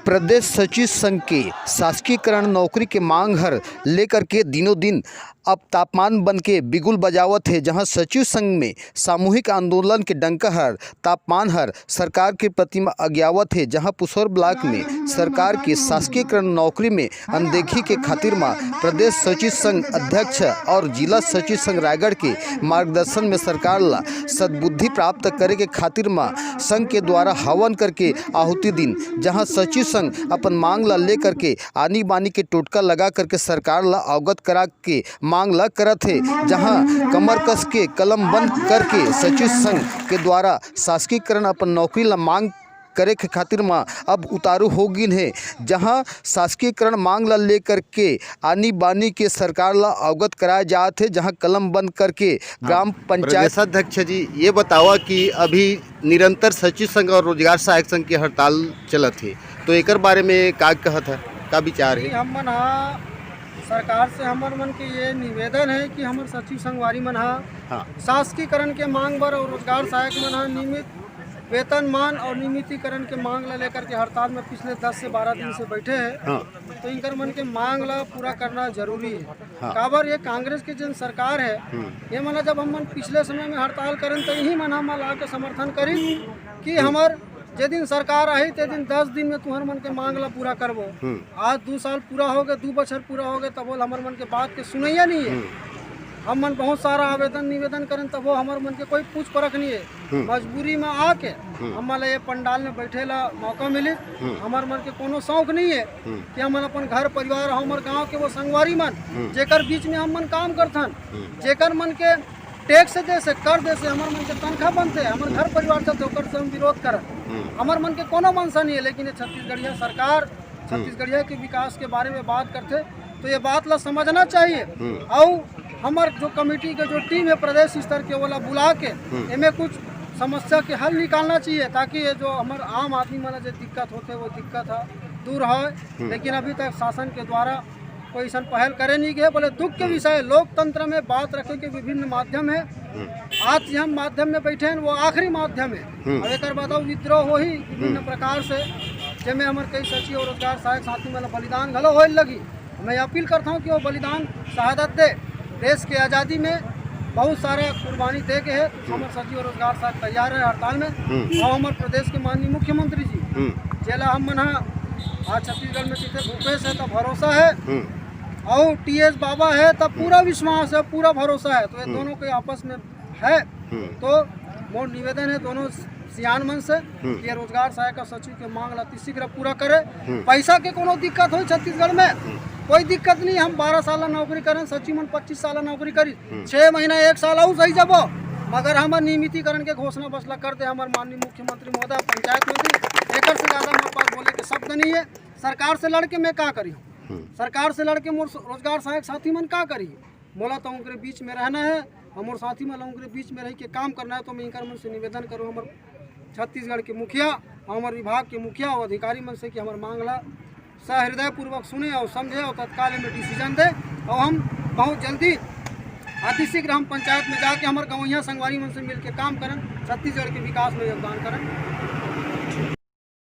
प्रदेश सचिव संघ के शासकीयकरण नौकरी के मांग हर लेकर के दिनों दिन अब तापमान बन के बिगुल बजावत है। जहां सचिव संघ में सामूहिक आंदोलन के डंका हर तापमान हर सरकार के प्रति अज्ञावत है। जहां पुसौर ब्लॉक में सरकार के शासकीयकरण नौकरी में अनदेखी के खातिर प्रदेश सचिव संघ अध्यक्ष और जिला सचिव संघ रायगढ़ के मार्गदर्शन में सरकार ला सद्बुद्धि प्राप्त करे के खातिर संघ के द्वारा हवन करके आहुति दिन। जहां सचिव संघ अपन मांग ला लेकर के आनी बानी के टोटका लगा करके सरकार ला अवगत करा के मांग ला करत है। जहां कमर कस के कलम बंद करके सचिव संघ के द्वारा शासकीयकरण अपन नौकरी ला मांग करे के खातिर अब उतारू हो गिन है। जहां शासकीयकरण मांग ला लेकर के आनी बानी के सरकार ला अवगत कराया जात है। जहां कलम बंद करके ग्राम पंचायत अध्यक्ष जी ये बतावा कि अभी निरंतर सचिव संघ और रोजगार सहायक संघ की हड़ताल चलत है, तो एक बारे में का कहत है, का विचार है? हम मन सरकार से हमर मन के ये निवेदन है कि हमर सचिव संघवारी मन शासकीयकरण के मांग बर और रोजगार सहायक मन नियमित वेतनमान और नियमितीकरण के मांग ला लेकर के हड़ताल में पिछले 10 से 12 दिन से बैठे हैं। तो इनकर मन के मांग ला पूरा करना जरूरी है। काबर ये कांग्रेस के जन सरकार है, ये मना जब हम मन पिछले समय में हड़ताल करें तो यही मन हम ला के समर्थन करी कि हमार जे दिन सरकार आई ते दिन 10 दिन में तुम्हार मन के मांग ला पूरा करबो। आज 2 साल पूरा हो गए, 2 बछर पूरा हो गए, तब वो हमारे मन के बात के सुनैया नहीं है। हम मन बहुत सारा आवेदन निवेदन करें तब वो हमारे मन के कोई पूछ परख नहीं है। मजबूरी में आके हम ये पंडाल में बैठे ला मौका मिले। हमारे मन के कोनो शौक नहीं है कि हम अपन घर परिवार हमारे गांव के वो संगवारी मन जेकर बीच में हम मन काम करथन, जेकर मन के टैक्स दे से कर दे से हमारे मन के तनख्वाह बनते, हमारे घर परिवार चलते ओकर से हम विरोध कर। हमारे मन के कोनो मनसा नहीं है, लेकिन छत्तीसगढ़िया सरकार छत्तीसगढ़िया के विकास के बारे में बात करते तो ये बात ला समझना चाहिए। और हमार जो कमेटी के जो टीम है प्रदेश स्तर के वाला बुला के इनमें कुछ समस्या के हल निकालना चाहिए, ताकि ये जो हमारे आम आदमी मन जो दिक्कत होते वो दिक्कत दूर हो। लेकिन अभी तक शासन के द्वारा कोई ऐसा पहल करे नहीं गए। बोले दुख के विषय लोकतंत्र में बात रखे के विभिन्न माध्यम है। आज हम माध्यम में बैठे हैं वो आखिरी माध्यम है। और एक बताओ विद्रोह हो ही विभिन्न प्रकार से जिसमें हमारे कई सचिव और रोजगार सहायक साथी मतलब बलिदान घलो हो लगी। मैं अपील करता हूँ कि वो बलिदान शहादत दे। देश के आज़ादी में बहुत सारा कुर्बानी दे के है। हमारे सचिव और रोजगार सहायक तैयार है हड़ताल में। और हमारे प्रदेश के माननीय मुख्यमंत्री जी जेला हम मन आज छत्तीसगढ़ में कितने भूपेश है तो भरोसा है और TS बाबा है तब पूरा विश्वास है, पूरा भरोसा है। तो ये दोनों के आपस में है। तो मोर निवेदन है दोनों सियान मन से कि रोजगार सहायक सचिव के मांग ला शीघ्र पूरा करे। पैसा के कोनो दिक्कत हो छत्तीसगढ़ में कोई दिक्कत नहीं। हम 12 साल नौकरी करें, सचिव मन 25 साल नौकरी करी, 6 महीना 1 साल और सही जब मगर हमार नियमितीकरण के घोषणा बसला कर दे हमारे माननीय मुख्यमंत्री महोदय पंचायत मंत्री। एक से ज़्यादा हमारे पास बोले के शब्द नहीं है। सरकार से लड़के मैं क्या करी, सरकार से लड़के मोर रोजगार सहायक साथी मन क्या करी। बोला तो उनके बीच में रहना है, हमारे साथी मन उनके बीच में रह के काम करना है। तो मैं इनकर मन से निवेदन करूँ हमारे छत्तीसगढ़ के मुखिया हमारे विभाग के मुखिया और अधिकारी मन से कि हमारे मांग ला सहृदय पूर्वक सुने और समझे और तत्काल में डिसीजन दे। और हम बहुत जल्दी अतिशीघ्र हम पंचायत में जाके हमारे गवैया संगवारी मन से मिल के काम करें, छत्तीसगढ़ के विकास में योगदान करें।